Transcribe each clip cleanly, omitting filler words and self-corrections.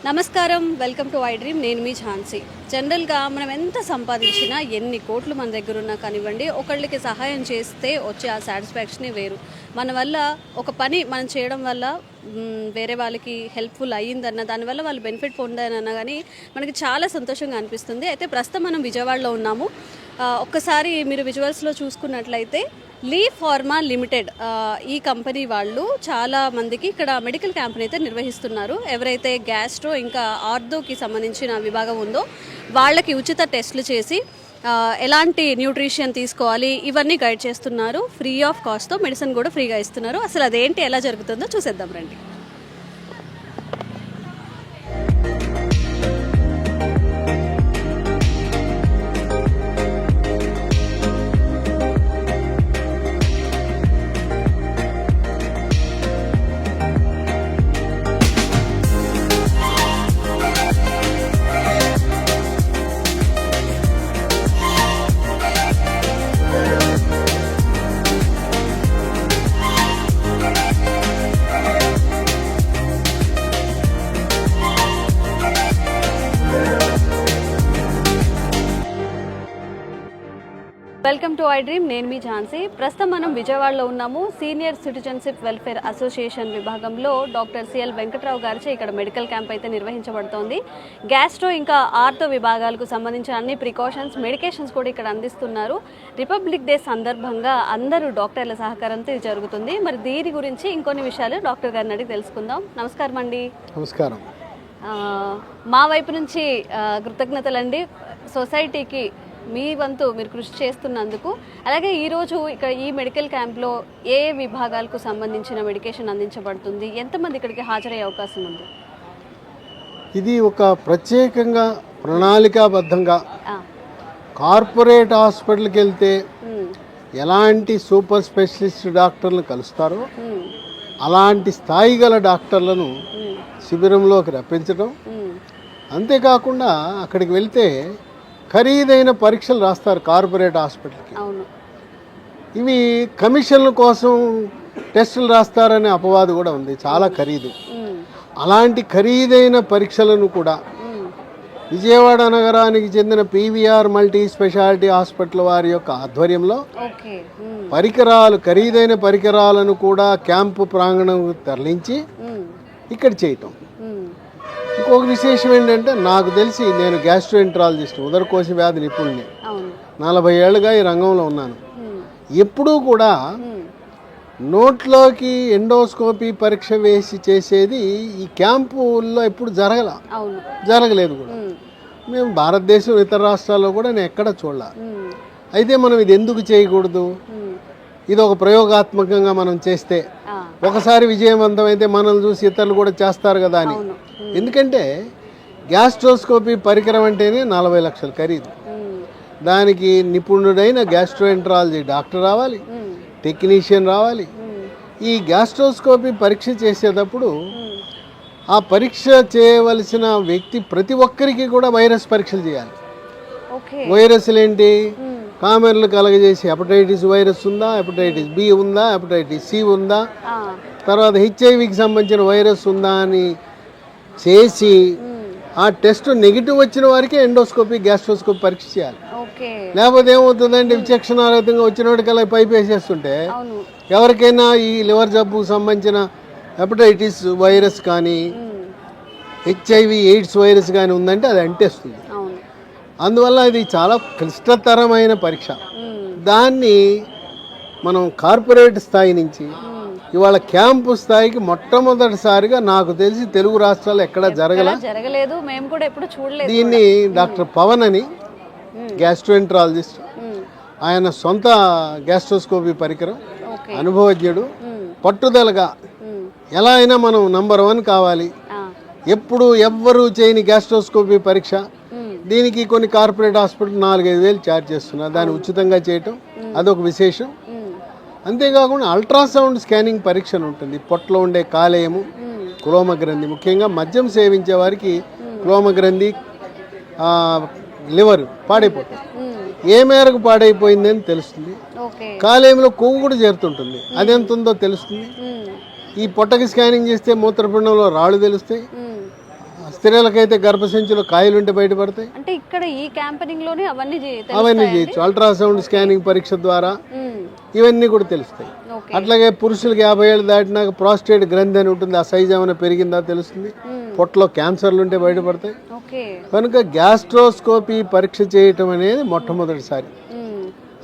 నమస్కారం, welcome to I dream. నేను మీ ఝాన్సీ. జనరల్గా మనం ఎంత సంపాదించినా, ఎన్ని కోట్లు మన దగ్గర ఉన్నా కానివ్వండి, ఒకళ్ళకి సహాయం చేస్తే వచ్చే ఆ సాటిస్ఫాక్షనే వేరు. మన వల్ల ఒక పని మనం చేయడం వల్ల వేరే వాళ్ళకి హెల్ప్ఫుల్ అయ్యిందన్న, దానివల్ల వాళ్ళు బెనిఫిట్ పొందారన్నా కానీ మనకి చాలా సంతోషంగా అనిపిస్తుంది. అయితే ప్రస్తుతం మనం విజయవాడలో ఉన్నాము. ఒక్కసారి మీరు విజువల్స్లో చూసుకున్నట్లయితే లీ ఫార్మా లిమిటెడ్ ఈ కంపెనీ వాళ్ళు చాలా మందికి ఇక్కడ మెడికల్ క్యాంప్ని అయితే నిర్వహిస్తున్నారు. ఎవరైతే గ్యాస్ట్రో ఇంకా ఆర్థోకి సంబంధించిన విభాగం ఉందో వాళ్ళకి ఉచిత టెస్టులు చేసి ఎలాంటి న్యూట్రిషన్ తీసుకోవాలి ఇవన్నీ గైడ్ చేస్తున్నారు. ఫ్రీ ఆఫ్ కాస్ట్తో మెడిసిన్ కూడా ఫ్రీగా ఇస్తున్నారు. అసలు అదేంటి, ఎలా జరుగుతుందో చూసేద్దాం రండి. Welcome to I dream. నేను మీ ఝాన్సీ. ప్రస్తుతం మనం విజయవాడలో ఉన్నాము. సీనియర్ సిటిజన్షిప్ వెల్ఫేర్ అసోసియేషన్ విభాగంలో డాక్టర్ సిఎల్ వెంకట్రావు గారిచే ఇక్కడ మెడికల్ క్యాంప్ అయితే నిర్వహించబడుతోంది. గ్యాస్ట్రో ఇంకా ఆర్థో విభాగాలకు సంబంధించిన అన్ని ప్రికాషన్స్, మెడికేషన్స్ కూడా ఇక్కడ అందిస్తున్నారు. రిపబ్లిక్ డే సందర్భంగా అందరూ డాక్టర్ల సహకారంతో ఇది జరుగుతుంది. మరి దీని గురించి ఇంకొన్ని విషయాలు డాక్టర్ గారిని అడిగి తెలుసుకుందాం. నమస్కారం అండి. నమస్కారం. మా వైపు నుంచి కృతజ్ఞతలండి. సొసైటీకి మీ వంతు మీరు కృషి చేస్తున్నందుకు. అలాగే ఈరోజు ఇక్కడ ఈ మెడికల్ క్యాంప్లో ఏ విభాగాలకు సంబంధించిన మెడికేషన్ అందించబడుతుంది, ఎంతమంది ఇక్కడికి హాజరయ్యే అవకాశం ఉంది? ఇది ఒక ప్రత్యేకంగా ప్రణాళికాబద్ధంగా కార్పొరేట్ హాస్పిటల్కి వెళ్తే ఎలాంటి సూపర్ స్పెషలిస్ట్ డాక్టర్లను కలుస్తారో అలాంటి స్థాయి గల డాక్టర్లను శిబిరంలోకి రప్పించడం, అంతేకాకుండా అక్కడికి వెళ్తే ఖరీదైన పరీక్షలు రాస్తారు కార్పొరేట్ హాస్పిటల్కి. ఇవి కమిషన్ల కోసం టెస్టులు రాస్తారనే అపవాదు కూడా ఉంది. చాలా ఖరీదు. అలాంటి ఖరీదైన పరీక్షలను కూడా విజయవాడ నగరానికి చెందిన పీవీఆర్ మల్టీ స్పెషాలిటీ హాస్పిటల్ వారి యొక్క ఆధ్వర్యంలో పరికరాలు, ఖరీదైన పరికరాలను కూడా క్యాంపు ప్రాంగణం తరలించి ఇక్కడ చేయటం. ఇంకొక విశేషం ఏంటంటే, నాకు తెలిసి నేను గ్యాస్ట్రోఎంట్రాలజిస్ట్, ఉదరకోశ వ్యాధి నిపుణుని, 40 ఏళ్ళుగా ఈ రంగంలో ఉన్నాను. ఎప్పుడూ కూడా నోట్లోకి ఎండోస్కోపీ పరీక్ష వేసి చేసేది ఈ క్యాంపుల్లో ఎప్పుడు జరగలేదు కూడా. మేము భారతదేశం ఇతర రాష్ట్రాల్లో కూడా నేను ఎక్కడ చూడాల. అయితే మనం ఇది ఎందుకు చేయకూడదు? ఇది ఒక ప్రయోగాత్మకంగా మనం చేస్తే ఒకసారి విజయవంతమైతే మనల్ని చూసి ఇతరులు కూడా చేస్తారు కదా అని. ఎందుకంటే గ్యాస్ట్రోస్కోపీ పరికరం అంటేనే 40 లక్షలు ఖరీదు. దానికి నిపుణుడైన గ్యాస్ట్రోఎంట్రాలజీ డాక్టర్ రావాలి, టెక్నీషియన్ రావాలి. ఈ గ్యాస్ట్రోస్కోపీ పరీక్ష చేసేటప్పుడు ఆ పరీక్ష చేయవలసిన వ్యక్తి ప్రతి ఒక్కరికి కూడా వైరస్ పరీక్షలు చేయాలి. వైరస్లు ఏంటి? కామెర్లు కలగజేసి హెపటైటిస్ వైరస్ ఉందా, హెపటైటిస్ బి ఉందా, హెపటైటిస్ సి ఉందా, తర్వాత హెచ్ఐవికి సంబంధించిన వైరస్ ఉందా అని చేసి ఆ టెస్ట్ నెగిటివ్ వచ్చిన వారికి ఎండోస్కోపీ, గ్యాస్ట్రోస్కోపీ పరీక్ష చేయాలి. లేకపోతే ఏమవుతుందంటే విచక్షణారహితంగా వచ్చిన వాటికల్లా పైపు వేసేస్తుంటే ఎవరికైనా ఈ లివర్ జబ్బుకు సంబంధించిన హెపటైటిస్ వైరస్ కానీ హెచ్ఐవి ఎయిడ్స్ వైరస్ కానీ ఉందంటే అది అంటేస్తుంది. అందువల్ల ఇది చాలా క్లిష్టతరమైన పరీక్ష. దాన్ని మనం కార్పొరేట్ స్థాయి నుంచి ఇవాళ క్యాంపు స్థాయికి మొట్టమొదటిసారిగా నాకు తెలిసి తెలుగు రాష్ట్రాల్లో ఎక్కడ జరగలేదు. మేము కూడా ఎప్పుడు చూడలేదు. దీన్ని డాక్టర్ పవన్ అని గ్యాస్ట్రోఎంట్రాలజిస్ట్, ఆయన సొంత గ్యాస్ట్రోస్కోపీ పరికరం, అనుభవజ్ఞుడు, పట్టుదలగా ఎలా అయినా మనం నంబర్ 1 కావాలి, ఎప్పుడు ఎవ్వరూ చేయని గ్యాస్ట్రోస్కోపీ పరీక్ష, దీనికి కొన్ని కార్పొరేట్ హాస్పిటల్ 4-5 వేలు ఛార్జ్ చేస్తున్నారు. దాన్ని ఉచితంగా చేయటం అదొక విశేషం. అంతేకాకుండా అల్ట్రాసౌండ్ స్కానింగ్ పరీక్ష ఉంటుంది. పొట్టలో ఉండే కాలేయము, క్లోమ గ్రంథి, ముఖ్యంగా మద్యం సేవించే వారికి క్లోమ గ్రంథి, లివర్ పాడైపోతుంది. ఏ మేరకు పాడైపోయిందని తెలుస్తుంది. కాలేయంలో కొవ్వు కూడా చేరుతుంటుంది, అది ఎంత ఉందో తెలుస్తుంది. ఈ పొట్టకి స్కానింగ్ చేస్తే మూత్రపిండంలో రాళ్ళు తెలుస్తాయి. మ్మ్. స్త్రీలకైతే గర్భసంచిలో కాయలుంటే బయటపడతాయి. అంటే ఇక్కడ ఈ క్యాంపెనింగ్ లోనే అవన్నీ అవన్నీ చేయొచ్చు. అల్ట్రాసౌండ్ స్కానింగ్ పరీక్ష ద్వారా ఇవన్నీ కూడా తెలుస్తాయి. ఓకే. అట్లాగే పురుషులకి 50 ఏళ్ళు దాటినాక ప్రాస్టేట్ గ్రంథి అని ఉంటుంది, ఆ సైజ్ ఏమైనా పెరిగిందా తెలుస్తుంది. పొట్టలో క్యాన్సర్లు ఉంటే బయటపడతాయి. ఓకే. కనుక గ్యాస్ట్రోస్కోపీ పరీక్ష చేయటం అనేది మొట్టమొదటిసారి.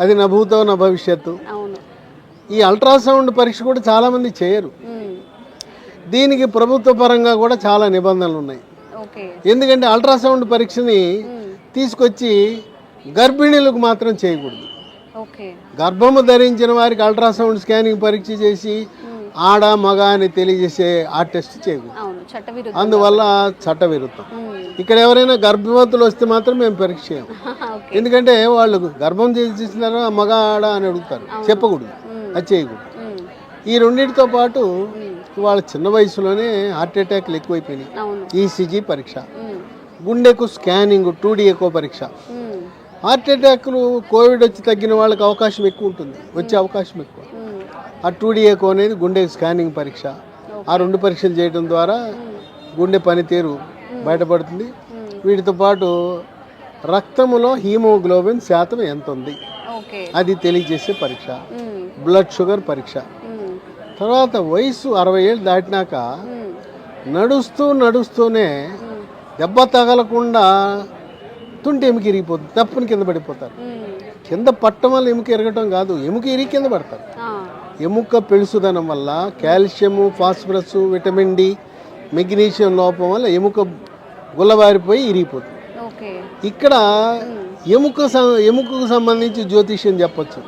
అది నా భూతో నా భవిష్యత్తు. అవును. ఈ అల్ట్రాసౌండ్ పరీక్ష కూడా చాలామంది చేయరు. దీనికి ప్రభుత్వ పరంగా కూడా చాలా నిబంధనలు ఉన్నాయి. ఓకే. ఎందుకంటే అల్ట్రాసౌండ్ పరీక్షని తీసుకొచ్చి గర్భిణీలకు మాత్రం చేయకూడదు. ఓకే. గర్భము ధరించిన వారికి అల్ట్రాసౌండ్ స్కానింగ్ పరీక్ష చేసి ఆడ మగ అని తెలియజేసే ఆ టెస్ట్ చేయకూడదు. అవును, చట్టవిరుద్ధం. అందువల్ల చట్టవిరుద్ధం. ఇక్కడ ఎవరైనా గర్భవతులు వస్తే మాత్రం మేము పరీక్ష చేయము. ఓకే. ఎందుకంటే వాళ్ళు గర్భం చేసినారా మగ ఆడ అని అడుగుతారు, చెప్పకూడదు, అది చేయకూడదు. ఈ రెండింటితో పాటు వాళ్ళ చిన్న వయసులోనే హార్ట్ అటాక్లు ఎక్కువైపోయినాయి. అవును. ఈసీజీ పరీక్ష, గుండెకు స్కానింగ్, 2D ఎకో పరీక్ష. హార్ట్ అటాక్లు కోవిడ్ వచ్చి తగ్గిన వాళ్ళకి అవకాశం ఎక్కువ ఉంటుంది, వచ్చే అవకాశం ఎక్కువ. ఆ 2D ఎకో అనేది గుండె స్కానింగ్ పరీక్ష. ఆ 2 పరీక్షలు చేయడం ద్వారా గుండె పనితీరు బయటపడుతుంది. వీటితో పాటు రక్తంలో హీమోగ్లోబిన్ శాతం ఎంత ఉంది ఓకే. అది తెలియజేసే పరీక్ష. బ్లడ్ షుగర్ పరీక్ష. తర్వాత వయసు 60 ఏళ్ళు దాటినాక నడుస్తూనే దెబ్బ తగలకుండా తుంటి ఎముక ఇరిగిపోతుంది, తప్పుని కింద పడిపోతారు. కింద పట్టడం వల్ల ఎముక ఇరగటం కాదు, ఎముక ఇరిగి కింద పడతారు. ఎముక పెళుసుదనం వల్ల calcium, phosphorus, vitamin D, magnesium లోపం వల్ల ఎముక గుల్లబారిపోయి ఇరిగిపోతుంది. ఇక్కడ ఎముకకు సంబంధించి జ్యోతిష్యం చెప్పొచ్చు.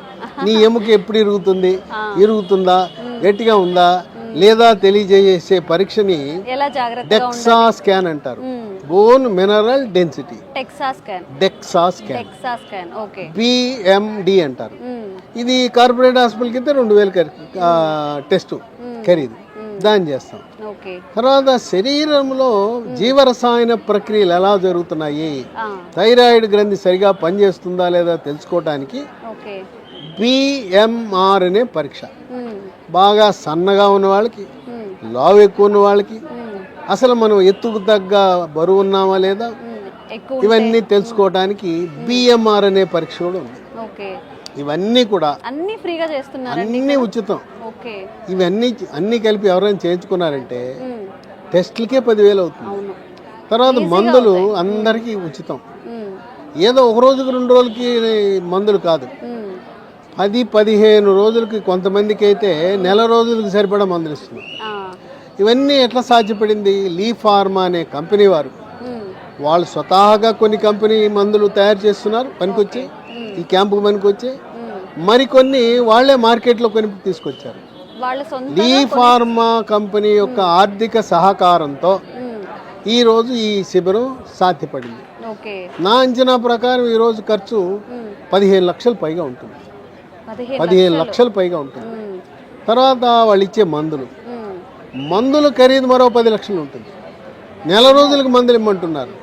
నీ ఎముక ఎప్పుడు ఇరుగుతుందా, గట్టిగా ఉందా లేదా తెలియజేసే పరీక్షని డెక్సా స్కాన్ అంటారు. Bone mineral density DEXA scan, BMD అంటారు. ఇది కార్పొరేట్ హాస్పిటల్ కింద 2000 టెస్ట్ ఖరీదు, దాన్ని చేస్తాం. తర్వాత శరీరంలో జీవరసాయన ప్రక్రియలు ఎలా జరుగుతున్నాయి, థైరాయిడ్ గ్రంథి సరిగా పనిచేస్తుందా లేదా తెలుసుకోవడానికి బిఎంఆర్ అనే పరీక్ష. బాగా సన్నగా ఉన్న వాళ్ళకి, లావు ఎక్కువ ఉన్న వాళ్ళకి, అసలు మనం ఎత్తుకు తగ్గ బరువు ఉన్నామా లేదా ఇవన్నీ తెలుసుకోవడానికి బిఎంఆర్ అనే పరీక్ష కూడా ఉంది. ఇవన్నీ కూడా అన్ని ఫ్రీగా చేస్తున్నారు, అన్ని ఉచితం. ఇవన్నీ కలిపి ఎవరైనా చేయించుకున్నారంటే టెస్ట్లకే 10,000 అవుతుంది. తర్వాత మందులు అందరికీ ఉచితం. ఏదో ఒక రోజుకి 2 రోజులకి మందులు కాదు, 10-15 రోజులకి, కొంతమందికి అయితే నెల రోజులకి సరిపడా మందులు ఇస్తున్నాం. ఇవన్నీ ఎట్లా సాధ్యపడింది? లీ ఫార్మా అనే కంపెనీ వాళ్ళు స్వతహాగా కొన్ని కంపెనీ మందులు తయారు చేస్తున్నారు, పనికొచ్చి ఈ క్యాంపుకు పనికొచ్చి. మరికొన్ని వాళ్లే మార్కెట్లో కొని తీసుకొచ్చారు. లీ ఫార్మా కంపెనీ యొక్క ఆర్థిక సహకారంతో ఈరోజు ఈ శిబిరం సాధ్యపడింది. నా అంచనా ప్రకారం ఈరోజు ఖర్చు 15 లక్షల పైగా ఉంటుంది. 15 లక్షల పైగా ఉంటుంది. తర్వాత వాళ్ళు ఇచ్చే మందులు ఖరీదు మరో 10 లక్షలు ఉంటుంది. నెల రోజులకు మందులు ఇమ్మంటున్నారు.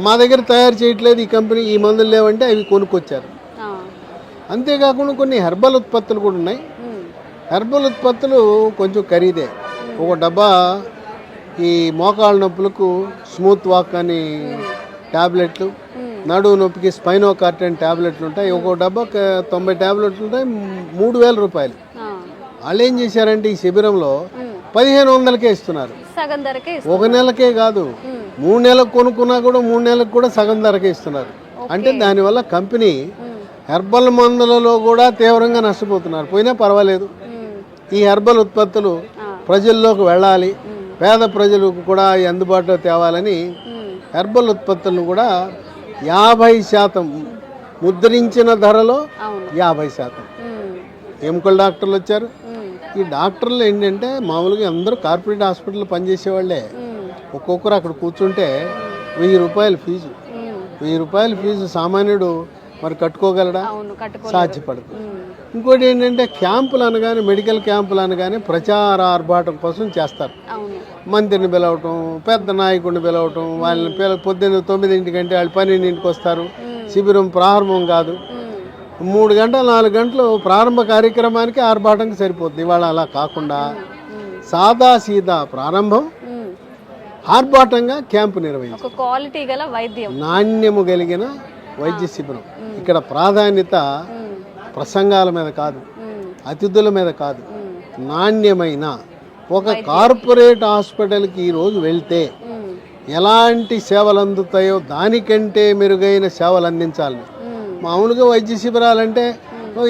మా దగ్గర తయారు చేయట్లేదు ఈ కంపెనీ, ఈ మందులు లేవంటే అవి కొనుక్కొచ్చారు. అంతేకాకుండా కొన్ని హెర్బల్ ఉత్పత్తులు కూడా ఉన్నాయి. హెర్బల్ ఉత్పత్తులు కొంచెం ఖరీదే. ఒక డబ్బా ఈ మోకాళ్ళ నొప్పులకు స్మూత్ వాక్ అని ట్యాబ్లెట్లు, నడువు నొప్పికి స్పైనో కార్టన్ ట్యాబ్లెట్లు ఉంటాయి. ఒక డబ్బా 90 ట్యాబ్లెట్లు ఉంటాయి, 3,000 రూపాయలు. వాళ్ళు ఏం చేశారంటే ఈ శిబిరంలో 1,500కే ఇస్తున్నారు. ఒక నెలకే కాదు, 3 నెలలకు కొనుక్కున్నా కూడా 3 నెలలకు కూడా సగం ధరకే ఇస్తున్నారు. అంటే దానివల్ల కంపెనీ హెర్బల్ మందులలో కూడా తీవ్రంగా నష్టపోతున్నారు. పోయినా పర్వాలేదు, ఈ హెర్బల్ ఉత్పత్తులు ప్రజల్లోకి వెళ్ళాలి, పేద ప్రజలకు కూడా అందుబాటులో తేవాలని హెర్బల్ ఉత్పత్తులను కూడా 50% ముద్రించిన ధరలో 50%. ఎముకల డాక్టర్లు వచ్చారు. ఈ డాక్టర్లు ఏంటంటే మామూలుగా అందరూ కార్పొరేట్ హాస్పిటల్లో పనిచేసేవాళ్ళే. ఒక్కొక్కరు అక్కడ కూర్చుంటే 1000 రూపాయల ఫీజు. 1000 రూపాయల ఫీజు సామాన్యుడు మరి కట్టుకోగలడా? సాధ్యపడదు. ఇంకోటి ఏంటంటే క్యాంపులు అనగానే, మెడికల్ క్యాంపులు అనగానే ప్రచార ఆర్భాటం కోసం చేస్తారు. మంత్రిని పిలవటం, పెద్ద నాయకుడిని పిలవటం, వాళ్ళని పొద్దున్న 9 గంటకి వాళ్ళు 12కి వస్తారు. శిబిరం ప్రారంభం కాదు, 3 గంటలు 4 గంటలు ప్రారంభ కార్యక్రమానికి ఆర్భాటంకి సరిపోతుంది. ఇవాళ అలా కాకుండా సాదాసీదా ప్రారంభం, ఆర్భాటంగా క్యాంపు నిర్వహించాం. ఒక క్వాలిటీ గల వైద్యం, నాణ్యము కలిగిన వైద్య శిబిరం. ఇక్కడ ప్రాధాన్యత ప్రసంగాల మీద కాదు, అతిథుల మీద కాదు, నాణ్యమైన ఒక కార్పొరేట్ హాస్పిటల్కి ఈరోజు వెళ్తే ఎలాంటి సేవలు అందుతాయో దానికంటే మెరుగైన సేవలు అందించాలి. మామూలుగా వైద్య శిబిరాలంటే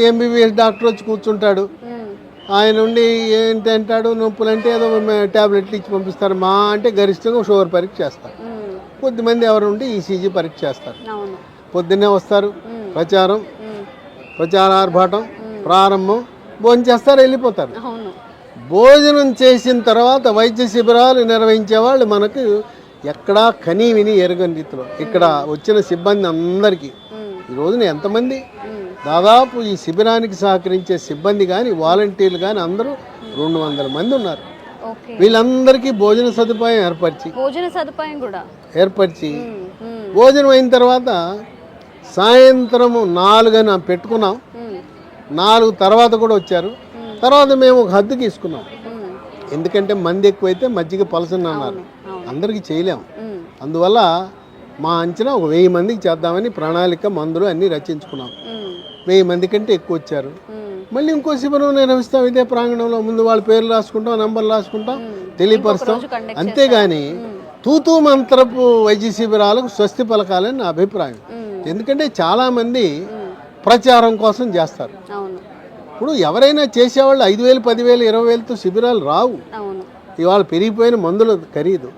ఎంబీబీఎస్ డాక్టర్ వచ్చి కూర్చుంటాడు, ఆయన నుండి ఏంటి అంటాడు, నొప్పులు అంటే ఏదో ట్యాబ్లెట్లు ఇచ్చి పంపిస్తారు. మా అంటే గరిష్టంగా షుగర్ పరీక్ష చేస్తారు, కొద్దిమంది ఎవరు ఉండి ఈసీజీ పరీక్ష చేస్తారు. పొద్దున్నే వస్తారు, ప్రచారార్భాటం ప్రారంభం, భోజనం చేస్తారు, వెళ్ళిపోతారు. భోజనం చేసిన తర్వాత వైద్య శిబిరాలు నిర్వహించే వాళ్ళు మనకు ఎక్కడా కనీ విని ఎరగని రీతిలో ఇక్కడ వచ్చిన సిబ్బంది అందరికీ ఈ రోజున ఎంతమంది, దాదాపు ఈ శిబిరానికి సహకరించే సిబ్బంది కానీ వాలంటీర్లు కానీ అందరూ 200 మంది ఉన్నారు. వీళ్ళందరికీ భోజన సదుపాయం ఏర్పరిచి భోజనం అయిన తర్వాత సాయంత్రము 4 పెట్టుకున్నాం. 4 తర్వాత కూడా వచ్చారు. తర్వాత మేము ఒక హద్దు తీసుకున్నాం, ఎందుకంటే మంది ఎక్కువైతే మజ్జిగ పలసన అన్నారు, అందరికీ చేయలేము. అందువల్ల మా అంచనా ఒక 1000 మందికి చేద్దామని ప్రణాళిక, మందులు అన్నీ రచించుకున్నాం. 1000 మంది కంటే ఎక్కువ వచ్చారు. మళ్ళీ ఇంకో శిబిరం నిర్వహిస్తాం ఇదే ప్రాంగణంలో. ముందు వాళ్ళ పేర్లు రాసుకుంటాం, నంబర్లు రాసుకుంటాం, తెలియపరుస్తాం. అంతేగాని తూతూ మంత్రపు వైద్య శిబిరాలకు స్వస్తి పలకాలని నా అభిప్రాయం. ఎందుకంటే చాలామంది ప్రచారం కోసం చేస్తారు. ఇప్పుడు ఎవరైనా చేసేవాళ్ళు 5,000, 10,000, 20,000తో శిబిరాలు రావు. ఇవాళ పెరిగిపోయిన మందుల ఖరీదు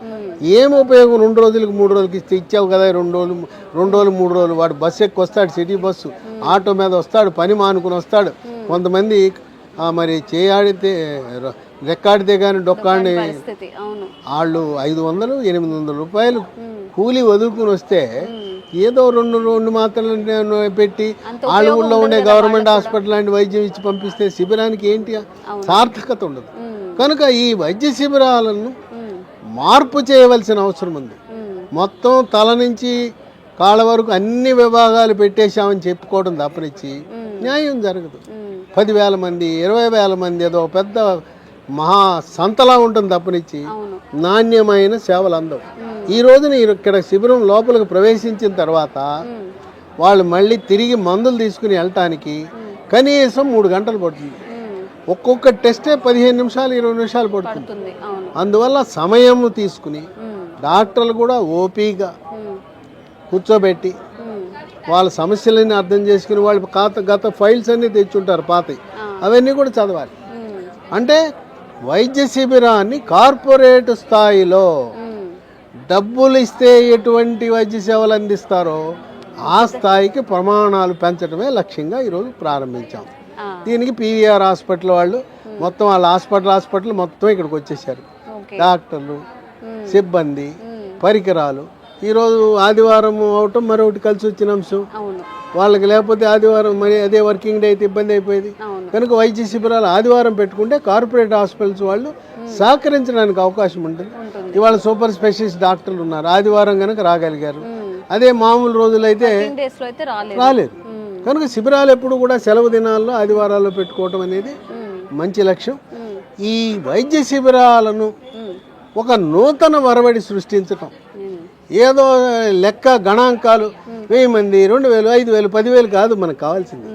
ఏం ఉపయోగం? 2 రోజులకి 3 రోజులకి ఇచ్చావు కదా, 2 రోజులు 3 రోజులు వాడు బస్సు ఎక్కి వస్తాడు, సిటీ బస్సు ఆటో మీద వస్తాడు, పని మానుకుని వస్తాడు. కొంతమంది మరి చేయాడితే రెక్కాడితే కానీ డొక్కాడిని వాళ్ళు 500, 800 రూపాయలు కూలీ వదులుకుని వస్తే ఏదో 2 మాత్రలు పెట్టి వాళ్ళ ఊళ్ళో ఉండే గవర్నమెంట్ హాస్పిటల్ లాంటి వైద్యం ఇచ్చి పంపిస్తే శిబిరానికి ఏంటి సార్థకత ఉండదు. కనుక ఈ వైద్య శిబిరాలను మార్పు చేయవలసిన అవసరం ఉంది. మొత్తం తల నుంచి కాళ్ళ వరకు అన్ని విభాగాలు పెట్టేశామని చెప్పుకోవడం తప్పనిచ్చి న్యాయం జరగదు. 10,000 మంది 20,000 మంది ఏదో పెద్ద మహా సంతలా ఉంటుంది తప్పనిచ్చి నాణ్యమైన సేవలు అందవు. ఈ రోజున ఇక్కడ శిబిరం లోపలికి ప్రవేశించిన తర్వాత వాళ్ళు మళ్ళీ తిరిగి మందులు తీసుకుని వెళ్ళటానికి కనీసం 3 గంటలు పడుతుంది. ఒక్కొక్క టెస్టే 15 నిమిషాలు 20 నిమిషాలు పడుతుంది. అందువల్ల సమయం తీసుకుని డాక్టర్లు కూడా ఓపీగా కూర్చోబెట్టి వాళ్ళ సమస్యలన్నీ అర్థం చేసుకుని వాళ్ళు గత ఫైల్స్ అన్నీ తెచ్చుంటారు పాతవి, అవన్నీ కూడా చదవాలి. అంటే వైద్య శిబిరాన్ని కార్పొరేట్ స్థాయిలో డబ్బులు ఇస్తే ఎటువంటి వైద్య సేవలు అందిస్తారో ఆ స్థాయికి ప్రమాణాలు పెంచడమే లక్ష్యంగా ఈరోజు ప్రారంభించాం. దీనికి పీవీఆర్ హాస్పిటల్ వాళ్ళు మొత్తం వాళ్ళ హాస్పిటల్ మొత్తం ఇక్కడికి వచ్చేసారు. డాక్టర్లు, సిబ్బంది, పరికరాలు. ఈరోజు ఆదివారం అవటం మరొకటి కలిసి వచ్చిన అంశం. వాళ్ళకి లేకపోతే ఆదివారం మరి అదే వర్కింగ్ డే అయితే ఇబ్బంది అయిపోయేది. కనుక వైద్య శిబిరాలు ఆదివారం పెట్టుకుంటే కార్పొరేట్ హాస్పిటల్స్ వాళ్ళు సహకరించడానికి అవకాశం ఉంటుంది. ఇవాళ సూపర్ స్పెషలిస్ట్ డాక్టర్లు ఉన్నారు, ఆదివారం కనుక రాగలిగారు. అదే మామూలు రోజులైతే రాలేదు. కనుక శిబిరాలు ఎప్పుడు కూడా సెలవు దినాల్లో ఆదివారాల్లో పెట్టుకోవటం అనేది మంచి లక్ష్యం. ఈ వైద్య శిబిరాలను ఒక నూతన వరవడి సృష్టించటం, ఏదో లెక్క గణాంకాలు 1000 మంది 2,000, 5,000, 10,000 కాదు మనకు కావాల్సింది.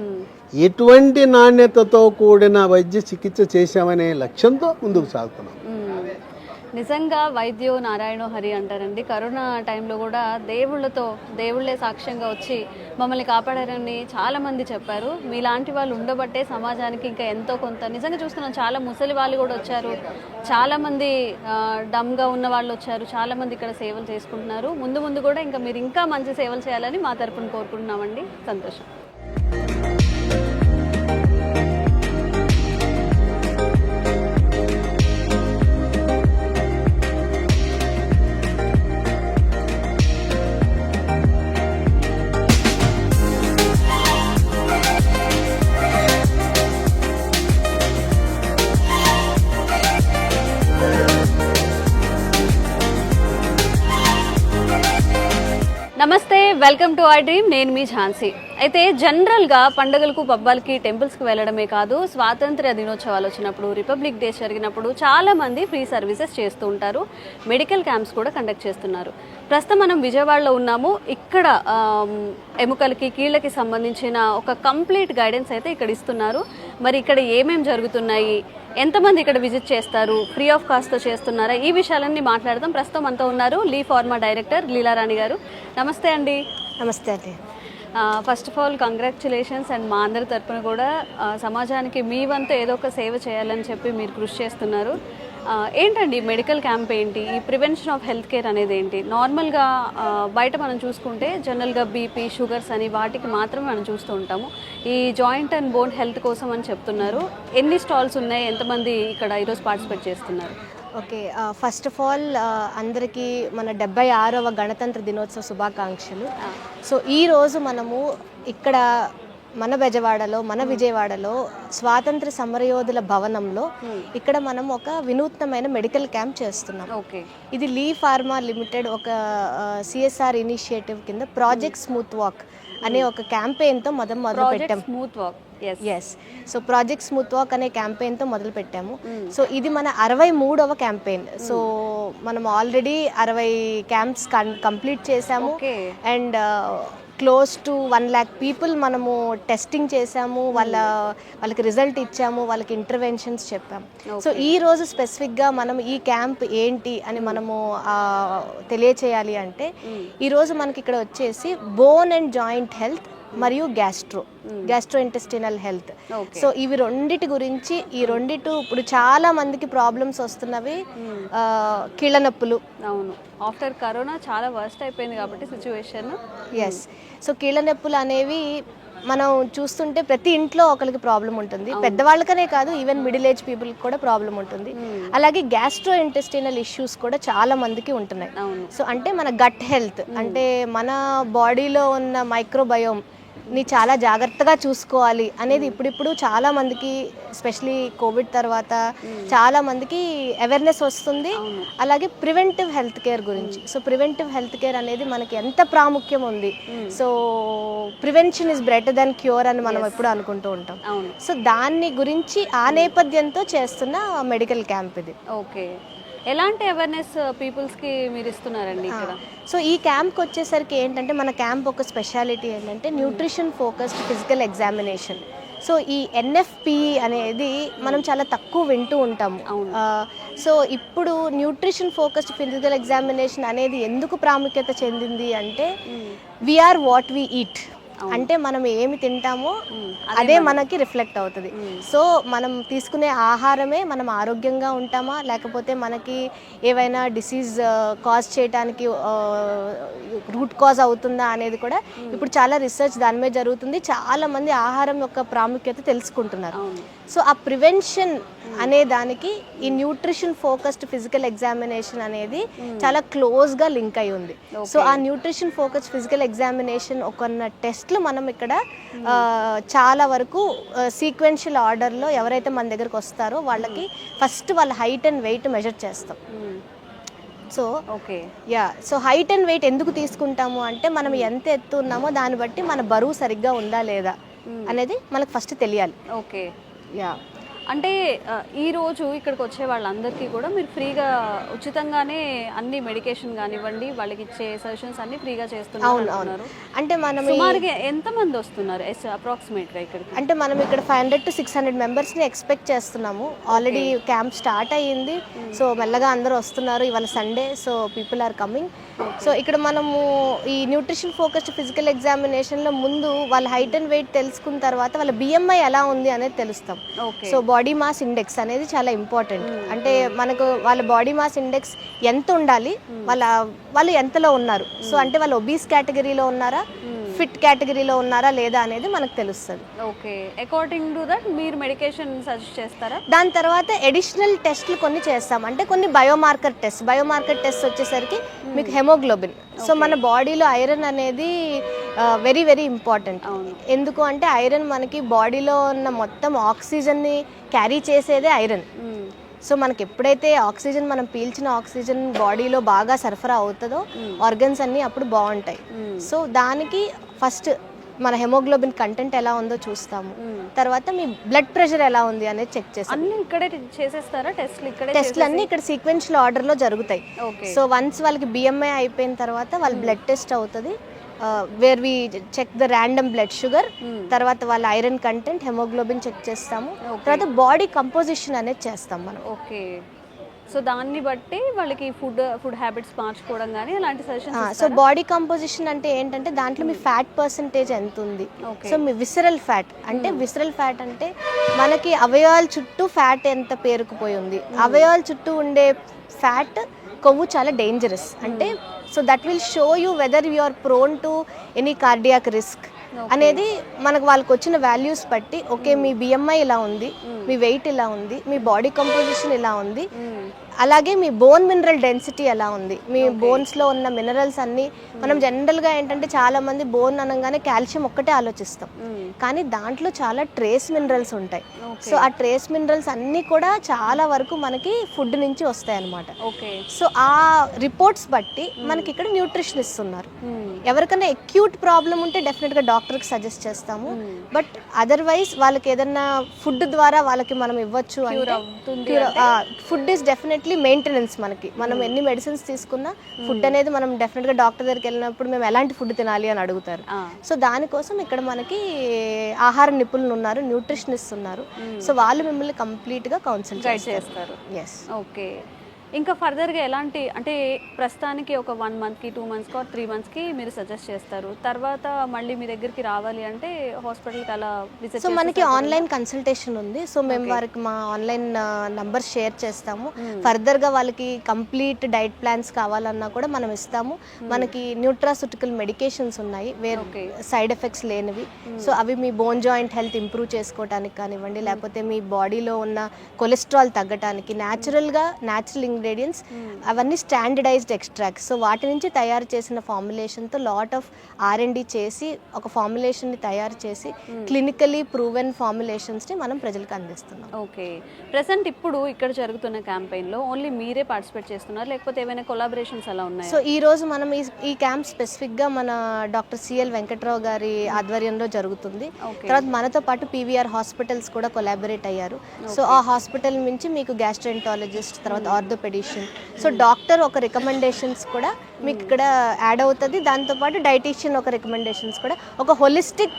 ఎటువంటి నాణ్యతతో కూడిన వైద్య చికిత్స చేశామనే లక్ష్యంతో ముందుకు సాగుతున్నాం. నిజంగా వైద్యో నారాయణో హరి అంటారండి. కరోనా టైంలో కూడా దేవుళ్ళే సాక్ష్యంగా వచ్చి మమ్మల్ని కాపాడారని చాలామంది చెప్పారు. మీలాంటి వాళ్ళు ఉండబట్టే సమాజానికి ఇంకా ఎంతో కొంత నిజంగా చూస్తున్నాం. చాలా ముసలి వాళ్ళు కూడా వచ్చారు, చాలామంది డమ్గా ఉన్న వాళ్ళు వచ్చారు, చాలామంది ఇక్కడ సేవలు చేసుకుంటున్నారు. ముందు కూడా ఇంకా మీరు ఇంకా మంచి సేవలు చేయాలని మా తరపున కోరుకుంటున్నామండి. సంతోషం. నమస్తే, వెల్కమ్ టు ఐ డ్రీమ్. నేను మీ ఝాన్సీ. అయితే జనరల్గా పండుగలకు పబ్బాలకి టెంపుల్స్కి వెళ్ళడమే కాదు, స్వాతంత్ర్య దినోత్సవాలు వచ్చినప్పుడు, రిపబ్లిక్ డేస్ జరిగినప్పుడు చాలామంది ఫ్రీ సర్వీసెస్ చేస్తూ ఉంటారు. మెడికల్ క్యాంప్స్ కూడా కండక్ట్ చేస్తున్నారు. ప్రస్తుతం మనం విజయవాడలో ఉన్నాము. ఇక్కడ ఎముకలకి కీళ్ళకి సంబంధించిన ఒక కంప్లీట్ గైడెన్స్ అయితే ఇక్కడ ఇస్తున్నారు. మరి ఇక్కడ ఏమేమి జరుగుతున్నాయి, ఎంతమంది ఇక్కడ విజిట్ చేస్తారు, ఫ్రీ ఆఫ్ కాస్ట్తో చేస్తున్నారా, ఈ విషయాలన్నీ మాట్లాడదాం. ప్రస్తుతం అంతా ఉన్నారు లీ ఫార్మా డైరెక్టర్ లీలారాణి గారు. నమస్తే అండి. నమస్తే అండి. First of all congratulations. And మా అందరి తరపున కూడా సమాజానికి మీ వంతు ఏదో ఒక సేవ చేయాలని చెప్పి మీరు కృషి చేస్తున్నారు. ఏంటండి మెడికల్ క్యాంప్ ఏంటి, ఈ ప్రివెన్షన్ ఆఫ్ హెల్త్ కేర్ అనేది ఏంటి? నార్మల్గా బయట మనం చూసుకుంటే జనరల్గా బీపీ, షుగర్స్ అని వాటికి మాత్రమే మనం చూస్తూ ఉంటాము. ఈ జాయింట్ అండ్ బోన్ హెల్త్ కోసం అని చెప్తున్నారు. ఎన్ని స్టాల్స్ ఉన్నాయి, ఎంతమంది ఇక్కడ ఈరోజు పార్టిసిపేట్ చేస్తున్నారు? ఓకే, ఫస్ట్ ఆఫ్ ఆల్ అందరికీ మన 76వ గణతంత్ర దినోత్సవ శుభాకాంక్షలు. సో ఈరోజు మనము ఇక్కడ మన విజయవాడలో స్వాతంత్ర సమరయోధుల భవనంలో ఇక్కడ మనం ఒక వినూత్నమైన మెడికల్ క్యాంప్ చేస్తున్నాం. ఓకే, ఇది లీ ఫార్మా లిమిటెడ్ ఒక సిఎస్ఆర్ ఇనిషియేటివ్ కింద ప్రాజెక్ట్ స్మూత్ వాక్ అనే ఒక క్యాంపెయిన్తో మొదలు పెట్టాం. Smooth walk, yes. So project smooth walk అనే క్యాంపెయిన్తో మొదలు పెట్టాము. సో ఇది మన 63వ క్యాంపెయిన్. సో మనం ఆల్రెడీ 60 క్యాంప్స్ కంప్లీట్ చేసాము. And close to 1 lakh people మనము టెస్టింగ్ చేసాము, వాళ్ళకి రిజల్ట్ ఇచ్చాము, వాళ్ళకి ఇంటర్వెన్షన్స్ చెప్పాము. సో ఈ రోజు స్పెసిఫిక్గా మనం ఈ క్యాంప్ ఏంటి అని మనము తెలియచేయాలి అంటే ఈరోజు మనకి ఇక్కడ వచ్చేసి బోన్ అండ్ జాయింట్ హెల్త్ మరియు గ్యాస్ట్రో ఇంటెస్టినల్ హెల్త్. సో ఇవి రెండిటి గురించి, ఈ రెండిటి ఇప్పుడు చాలా మందికి ప్రాబ్లమ్స్ వస్తున్నవి. కీళ్ళ నొప్పులు, అవును, ఆఫ్టర్ కరోనా చాలా వర్స్ట్ అయిపోయింది కాబట్టి సిచ్యువేషన్. ఎస్. సో కీళ్ళ నొప్పులు అనేవి మనం చూస్తుంటే ప్రతి ఇంట్లో ఒకరికి ప్రాబ్లం ఉంటుంది. పెద్దవాళ్ళకనే కాదు, ఈవెన్ మిడిల్ ఏజ్ పీపుల్కి కూడా ప్రాబ్లం ఉంటుంది. అలాగే గ్యాస్ట్రో ఇంటెస్టినల్ ఇష్యూస్ కూడా చాలా మందికి ఉంటున్నాయి. సో అంటే మన గట్ హెల్త్, అంటే మన బాడీలో ఉన్న మైక్రోబయోమ్ ని చాలా జాగ్రత్తగా చూసుకోవాలి అనేది ఇప్పుడిప్పుడు చాలా మందికి, ఎస్పెషలీ కోవిడ్ తర్వాత చాలా మందికి అవేర్నెస్ వస్తుంది. అలాగే ప్రివెంటివ్ హెల్త్ కేర్ గురించి. సో ప్రివెంటివ్ హెల్త్ కేర్ అనేది మనకి ఎంత ప్రాముఖ్యం ఉంది. So prevention is better than cure అని మనం ఎప్పుడు అనుకుంటూ ఉంటాం. సో దాన్ని గురించి ఆ నేపథ్యంతో చేస్తున్న మెడికల్ క్యాంప్ ఇది. ఓకే, ఎలాంటి అవేర్నెస్ పీపుల్స్కి మీరు ఇస్తున్నారండి ఇక్కడ? సో ఈ క్యాంప్కి వచ్చేసరికి ఏంటంటే మన క్యాంప్ ఒక స్పెషాలిటీ ఏంటంటే nutrition focused physical examination. So ఈ ఎన్ఎఫ్పిఈ అనేది మనం చాలా తక్కువ వింటూ ఉంటాము. సో ఇప్పుడు న్యూట్రిషన్ ఫోకస్డ్ ఫిజికల్ ఎగ్జామినేషన్ అనేది ఎందుకు ప్రాముఖ్యత చెందింది అంటే వీఆర్ వాట్ వీ ఈట్. అంటే మనం ఏమి తింటామో అదే మనకి రిఫ్లెక్ట్ అవుతుంది. సో మనం తీసుకునే ఆహారమే మనం ఆరోగ్యంగా ఉంటామా, లేకపోతే మనకి ఏవైనా డిసీజ్ కాజ్ చేయడానికి రూట్ కాజ్ అవుతుందా అనేది కూడా ఇప్పుడు చాలా రీసెర్చ్ దాని మీద జరుగుతుంది. చాలా మంది ఆహారం యొక్క ప్రాముఖ్యత తెలుసుకుంటున్నారు. సో ఆ ప్రివెన్షన్ అనే దానికి ఈ న్యూట్రిషన్ ఫోకస్డ్ ఫిజికల్ ఎగ్జామినేషన్ అనేది చాలా క్లోజ్గా లింక్ అయి ఉంది. సో ఆ న్యూట్రిషన్ ఫోకస్డ్ ఫిజికల్ ఎగ్జామినేషన్ ఒక టెస్ట్లు మనం ఇక్కడ చాలా వరకు సీక్వెన్షియల్ ఆర్డర్లో ఎవరైతే మన దగ్గరకు వస్తారో వాళ్ళకి ఫస్ట్ వాళ్ళ హైట్ అండ్ వెయిట్ మెజర్ చేస్తాం. So okay, so height and weight ఎందుకు తీసుకుంటాము అంటే మనం ఎంత ఎత్తు ఉన్నామో దాన్ని బట్టి మన బరువు సరిగ్గా ఉందా లేదా అనేది మనకు ఫస్ట్ తెలియాలి. ఓకే, అంటే ఈరోజు ఇక్కడికి వచ్చే వాళ్ళందరికీ కూడా మీరు ఫ్రీగా ఉచితంగానే అన్ని మెడికేషన్ కానివ్వండి, వాళ్ళకి ఇచ్చే సజెషన్స్ అన్ని ఫ్రీగా చేస్తున్నారు. అంటే మనం సుమారుగా ఎంతమంది వస్తున్నారు అప్రాక్సిమేట్గా ఇక్కడికి? అంటే మనం ఇక్కడ 500 to 600 మెంబర్స్ని ఎక్స్పెక్ట్ చేస్తున్నాము. ఆల్రెడీ క్యాంప్ స్టార్ట్ అయ్యింది. సో మెల్లగా అందరూ వస్తున్నారు. ఇవాళ Sunday, so people are coming. So ఇక్కడ మనము ఈ న్యూట్రిషన్ ఫోకస్డ్ ఫిజికల్ ఎగ్జామినేషన్లో ముందు వాళ్ళ హైట్ అండ్ వెయిట్ తెలుసుకున్న తర్వాత వాళ్ళ బిఎంఐ ఎలా ఉంది అనేది తెలుస్తాం. సో బాడీ మాస్ ఇండెక్స్ అనేది చాలా ఇంపార్టెంట్. అంటే మనకు వాళ్ళ బాడీ మాస్ ఇండెక్స్ ఎంత ఉండాలి, వాళ్ళు ఎంతలో ఉన్నారు, సో అంటే వాళ్ళు ఒబీస్ కేటగిరీలో ఉన్నారా, ఫిట్ కేటగిరీలో ఉన్నారా లేదా అనేది మనకు తెలుస్తుంది. ఓకే, అకార్డింగ్ టు దట్ మీరు మెడికేషన్ సజెస్ట్ చేస్తారా? దాని తర్వాత అడిషనల్ టెస్ట్లు కొన్ని చేస్తాం. అంటే కొన్ని బయోమార్కర్ టెస్ట్ వచ్చేసరికి మీకు హెమోగ్లోబిన్. సో మన బాడీలో ఐరన్ అనేది వెరీ వెరీ ఇంపార్టెంట్. ఎందుకు అంటే ఐరన్ మనకి బాడీలో ఉన్న మొత్తం ఆక్సిజన్ని క్యారీ చేసేదే ఐరన్. సో మనకి ఎప్పుడైతే ఆక్సిజన్ మనం పీల్చిన ఆక్సిజన్ బాడీలో బాగా సరఫరా అవుతుందో ఆర్గన్స్ అన్నీ అప్పుడు బాగుంటాయి. సో దానికి ఫస్ట్ మన హెమోగ్లోబిన్ కంటెంట్ ఎలా ఉందో చూస్తాము, తర్వాత మీ బ్లడ్ ప్రెషర్ ఎలా ఉంది అనేది చెక్ చేస్తాం. అన్ని ఇక్కడే చేసేస్తారా టెస్ట్లు? ఇక్కడే టెస్ట్లు అన్నీ ఇక్కడ సీక్వెన్షియల్ ఆర్డర్లో జరుగుతాయి. సో వన్స్ వాళ్ళకి బిఎంఐ అయిపోయిన తర్వాత వాళ్ళ బ్లడ్ టెస్ట్ అవుతుంది, where we check the random blood sugar, తర్వాత వాళ్ళ ఐరన్ కంటెంట్, హెమోగ్లోబిన్ చెక్ చేస్తాము, తర్వాత బాడీ కంపోజిషన్ అనేది చేస్తాం మనం. ఓకే. సో దాన్ని బట్టి వాళ్ళకి ఫుడ్ హ్యాబిట్స్ మార్చుకోవడం కానీ అలాంటి సజెషన్స్. సో బాడీ కంపోజిషన్ అంటే ఏంటంటే దాంట్లో మీ ఫ్యాట్ పర్సంటేజ్ ఎంత ఉంది, సో మీ విసరల్ ఫ్యాట్ అంటే విసరల్ ఫ్యాట్ అంటే మనకి అవయవాల చుట్టూ ఫ్యాట్ ఎంత పేరుకుపోయి ఉంది. అవయవాల చుట్టూ ఉండే ఫ్యాట్ కొవ్వు చాలా డేంజరస్ అంటే, so that will show you whether you are prone to any cardiac risk అనేది మనకు వాళ్ళకి వచ్చిన వాల్యూస్ బట్టి. ఓకే, మీ బిఎంఐ ఇలా ఉంది, మీ వెయిట్ ఇలా ఉంది, మీ బాడీ కంపోజిషన్ ఇలా ఉంది, అలాగే మీ బోన్ మినరల్ డెన్సిటీ ఎలా ఉంది, మీ బోన్స్లో ఉన్న మినరల్స్ అన్నీ. మనం జనరల్గా ఏంటంటే చాలామంది బోన్ అనగానే కాల్షియం ఒక్కటే ఆలోచిస్తాం, కానీ దాంట్లో చాలా ట్రేస్ మినరల్స్ ఉంటాయి. సో ఆ ట్రేస్ మినరల్స్ అన్నీ కూడా చాలా వరకు మనకి ఫుడ్ నుంచి వస్తాయి అన్నమాట. సో ఆ రిపోర్ట్స్ బట్టి మనకి ఇక్కడ న్యూట్రిషన్ ఇస్తున్నారు. ఎవరికైనా అక్యూట్ ప్రాబ్లం ఉంటే డెఫినెట్గా డాక్టర్కి సజెస్ట్ చేస్తాము, బట్ అదర్వైజ్ వాళ్ళకి ఏదన్నా ఫుడ్ ద్వారా వాళ్ళకి మనం ఇవ్వచ్చు అంటే ఫుడ్ ఈజ్ డెఫినెట్లీ మెయింటెనెన్స్. మనం ఎన్ని మెడిసిన్స్ తీసుకున్నా ఫుడ్ అనేది మనం డెఫినెట్గా డాక్టర్ దగ్గరికి వెళ్ళినప్పుడు మేము ఎలాంటి ఫుడ్ తినాలి అని అడుగుతారు. సో దానికోసం ఇక్కడ మనకి ఆహార నిపుణులు ఉన్నారు, న్యూట్రిషనిస్ట్ ఉన్నారు. సో వాళ్ళు మిమ్మల్ని కంప్లీట్గా కౌన్సిల్ చేస్తారు. ఎస్. ఓకే. ఇంకా ఫర్దర్గా ఎలాంటి అంటే ప్రస్తుతానికి ఒక 1 మంత్కి 2 మంత్స్కి 3 మంత్స్కి మీరు సజెస్ట్ చేస్తారు, తర్వాత మళ్ళీ మీ దగ్గరికి రావాలి అంటే హాస్పిటల్కి అలా విజిట్. సో మనకి ఆన్లైన్ కన్సల్టేషన్ ఉంది. సో మేము వారికి మా ఆన్లైన్ నంబర్ షేర్ చేస్తాము. ఫర్దర్గా వాళ్ళకి కంప్లీట్ డైట్ ప్లాన్స్ కావాలన్నా కూడా మనం ఇస్తాము. మనకి న్యూట్రాసూటికల్ మెడికేషన్స్ ఉన్నాయి, వేరే సైడ్ ఎఫెక్ట్స్ లేనివి. సో అవి మీ బోన్ జాయింట్ హెల్త్ ఇంప్రూవ్ చేసుకోవడానికి కానివ్వండి, లేకపోతే మీ బాడీలో ఉన్న కొలెస్ట్రాల్ తగ్గడానికి న్యాచురల్ ఇంగ్రీడియంట్స్ అవన్నీ స్టాండర్డైజ్డ్ ఎక్స్ట్రాక్ట్స్. సో వాటి నుంచి తయారు చేసిన ఫార్ములేషన్తో లాట్ ఆఫ్ R&D చేసి ఒక ఫార్ములేషన్ని తయారు చేసి క్లినికలీ ప్రూవెన్ ఫార్ములేషన్స్ని మనం ప్రజలకు అందిస్తున్నాం. ఓకే. ప్రెసెంట్ ఇప్పుడు ఇక్కడ జరుగుతున్న క్యాంపెయిన్లో ఓన్లీ మీరే పార్టిసిపేట్ చేస్తున్నారు, లేకపోతే ఏమైనా కొలాబరేషన్స్ అలా ఉన్నాయి? సో ఈ రోజు మనం ఈ క్యాంప్ స్పెసిఫిక్గా మన డాక్టర్ సిఎల్ వెంకట్రావు గారి ఆధ్వర్యంలో జరుగుతుంది. తర్వాత మనతో పాటు PVR హాస్పిటల్స్ కూడా కొలాబరేట్ అయ్యారు. సో ఆ హాస్పిటల్ నుంచి మీకు గ్యాస్ట్రోఎంటాలజిస్ట్, తర్వాత ఆర్థోపెడిషన్, సో డాక్టర్ ఒక రికమెండేషన్స్ కూడా మీకు ఇక్కడ యాడ్ అవుతుంది. దాంతోపాటు డైటీషియన్ ఒక రికమెండేషన్స్ కూడా, ఒక హోలిస్టిక్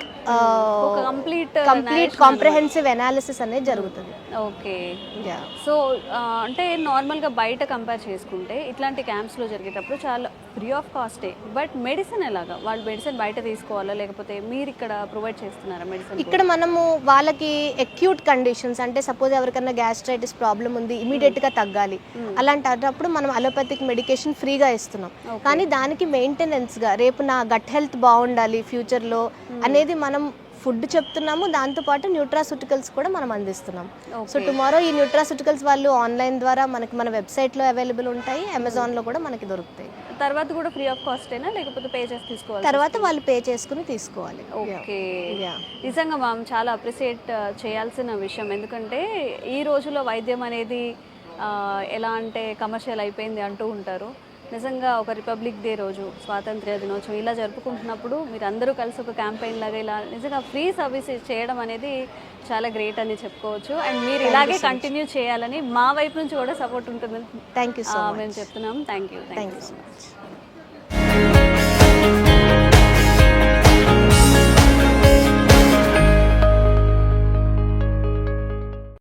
కంప్లీట్ కాంప్రహెన్సివ్ అనాలిసిస్ అనేది జరుగుతుంది. ఓకే. సో అంటే నార్మల్గా బయట కంపేర్ చేసుకుంటే ఇట్లాంటి క్యాంప్స్లో జరిగేటప్పుడు చాలా ఫ్రీ ఆఫ్ కాస్టే, బట్ మెడిసిన్ ఎలాగా? వాళ్ళు మెడిసిన్ బయట తీసుకోవాలా, లేకపోతే మీరు ఇక్కడ ప్రొవైడ్ చేస్తున్నారా మెడిసిన్? ఇక్కడ మనము వాళ్ళకి అక్యూట్ కండిషన్స్ అంటే సపోజ్ ఎవరికైనా గ్యాస్ట్రైటిస్ ప్రాబ్లం ఉంది, ఇమీడియట్గా తగ్గాలి, అలాంటప్పుడు మనం అలోపతిక్ మెడికేషన్ ఫ్రీగా ఇస్తున్నాం. కానీ దానికి మెయింటెనెన్స్గా రేపు నా గట్ హెల్త్ బాగుండాలి ఫ్యూచర్లో అనేది మనం ఫుడ్ చెప్తున్నాము, దాంతోపాటు న్యూట్రాసూటికల్స్ కూడా మనం అందిస్తున్నాం. సో టుమారో ఈ న్యూట్రాసూటికల్స్ వాళ్ళు ఆన్లైన్ ద్వారా మనకి మన వెబ్సైట్లో అవైలబుల్ ఉంటాయి, అమెజాన్లో కూడా మనకి దొరుకుతాయి. తర్వాత కూడా ఫ్రీ ఆఫ్ కాస్టేనా, లేకపోతే పే చేసి తీసుకోవాలి? తర్వాత వాళ్ళు పే చేసుకుని తీసుకోవాలి. ఓకే. నిజంగా మ్యామ్ చాలా అప్రిషియేట్ చేయాల్సిన విషయం, ఎందుకంటే ఈ రోజుల్లో వైద్యం అనేది ఎలా అంటే కమర్షియల్ అయిపోయింది అంటూ ఉంటారు. నిజంగా ఒక రిపబ్లిక్ డే రోజు, స్వాతంత్ర్య దినోత్సవం ఇలా జరుపుకుంటున్నప్పుడు మీరు అందరూ కలిసి ఒక క్యాంపెయిన్ లాగా ఇలా నిజంగా ఫ్రీ సర్వీస్ చేయడం అనేది చాలా గ్రేట్ అని చెప్పుకోవచ్చు. అండ్ మీరు ఇలాగే కంటిన్యూ చేయాలని మా వైపు నుంచి కూడా సపోర్ట్ ఉంటుందని థ్యాంక్ యూ సో మచ్ మేము చెప్తున్నాం. Thank you so much.